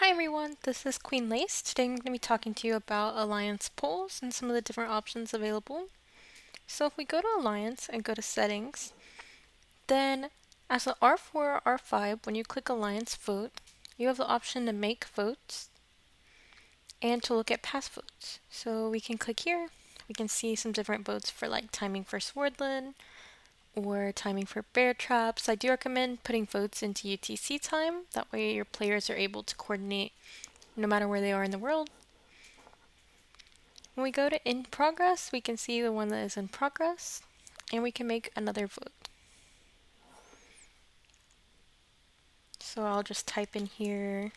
Hi everyone, this is Queen Lace. Today I'm going to be talking to you about Alliance polls and some of the different options available. So if we go to Alliance and go to Settings, then as an R4 or R5, when you click Alliance Vote, you have the option to make votes and to look at past votes. So we can click here, we can see some different votes for like timing for Swordland or timing for bear traps. I do recommend putting votes into UTC time, that way your players are able to coordinate no matter where they are in the world. When we go to in progress, we can see the one that is in progress, and we can make another vote. So I'll just type in here.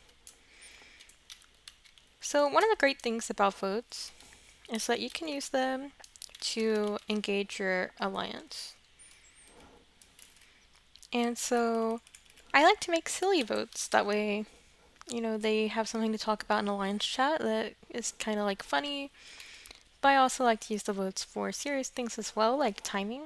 So one of the great things about votes is that you can use them to engage your alliance. And so I like to make silly votes. That way, they have something to talk about in alliance chat that is kind of like funny. But I also like to use the votes for serious things as well, like timing.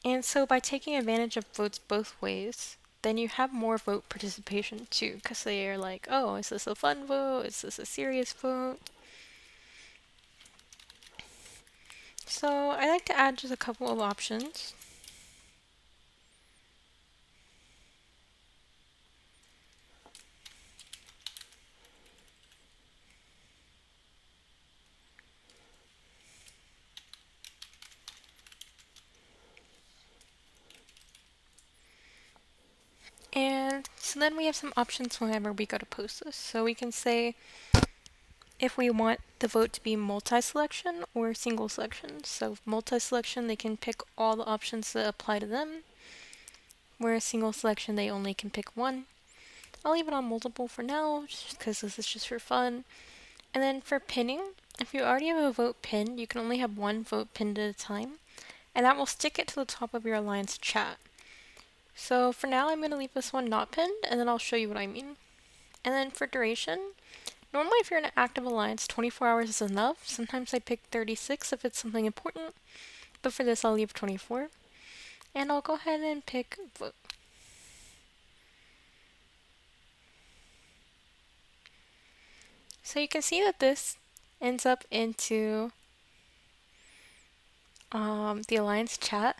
And so by taking advantage of votes both ways, then you have more vote participation too, because they are like, oh, is this a fun vote? Is this a serious vote? So I like to add just a couple of options. And so then we have some options whenever we go to post this. So we can say if we want the vote to be multi-selection or single selection. So multi-selection, they can pick all the options that apply to them, whereas single selection, they only can pick one. I'll leave it on multiple for now, just because this is just for fun. And then for pinning, if you already have a vote pinned, you can only have one vote pinned at a time, and that will stick it to the top of your alliance chat. So for now, I'm going to leave this one not pinned, and then I'll show you what I mean. And then for duration, normally if you're in an active alliance, 24 hours is enough. Sometimes I pick 36 if it's something important, but for this I'll leave 24. And I'll go ahead and pick vote. So you can see that this ends up into the alliance chat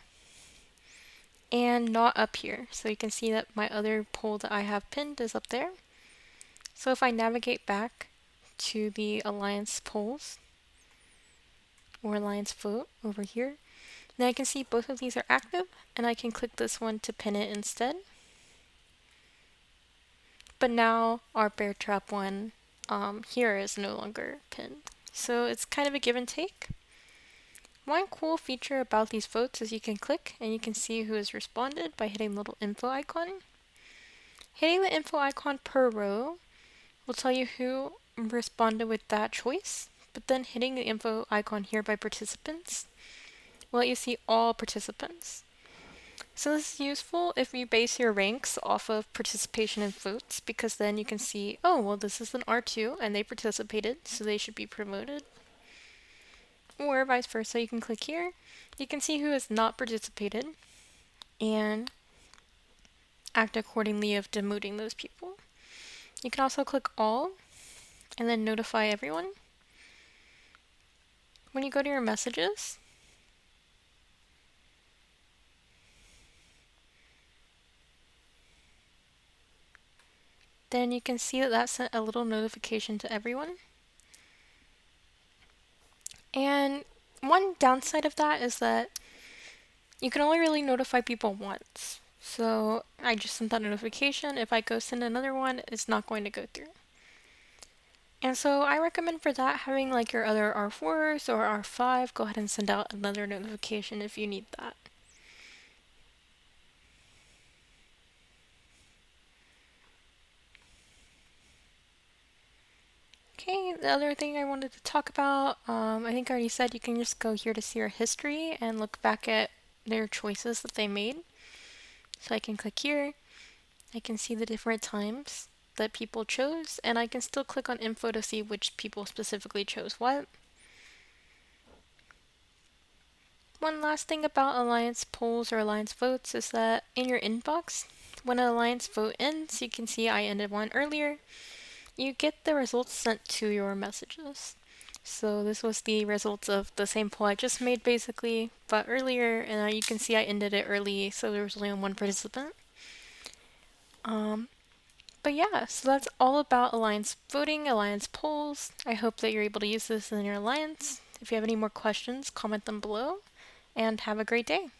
and not up here. So you can see that my other poll that I have pinned is up there. So if I navigate back to the alliance polls or alliance vote over here, then I can see both of these are active, and I can click this one to pin it instead. But now our bear trap one here is no longer pinned. So it's kind of a give and take. One cool feature about these votes is you can click and you can see who has responded by hitting the little info icon. Hitting the info icon per row will tell you who responded with that choice, but then hitting the info icon here by participants will let you see all participants. So this is useful if you base your ranks off of participation in votes, because then you can see, oh, well, this is an R2 and they participated, so they should be promoted. Or vice versa, you can click here. You can see who has not participated and act accordingly of demoting those people. You can also click all and then notify everyone. When you go to your messages, then you can see that that sent a little notification to everyone. And one downside of that is that you can only really notify people once. So I just sent that notification. If I go send another one, it's not going to go through. And so I recommend for that having like your other R4s or R5, go ahead and send out another notification if you need that. Okay, the other thing I wanted to talk about, I think I already said you can just go here to see your history and look back at their choices that they made. So I can click here, I can see the different times that people chose, and I can still click on info to see which people specifically chose what. One last thing about alliance polls or alliance votes is that in your inbox, when an alliance vote ends, you can see I ended one earlier. You get the results sent to your messages. So this was the results of the same poll I just made basically, but earlier, and you can see I ended it early, so there was only one participant. But yeah, so that's all about alliance voting, alliance polls. I hope that you're able to use this in your alliance. If you have any more questions, comment them below, and have a great day.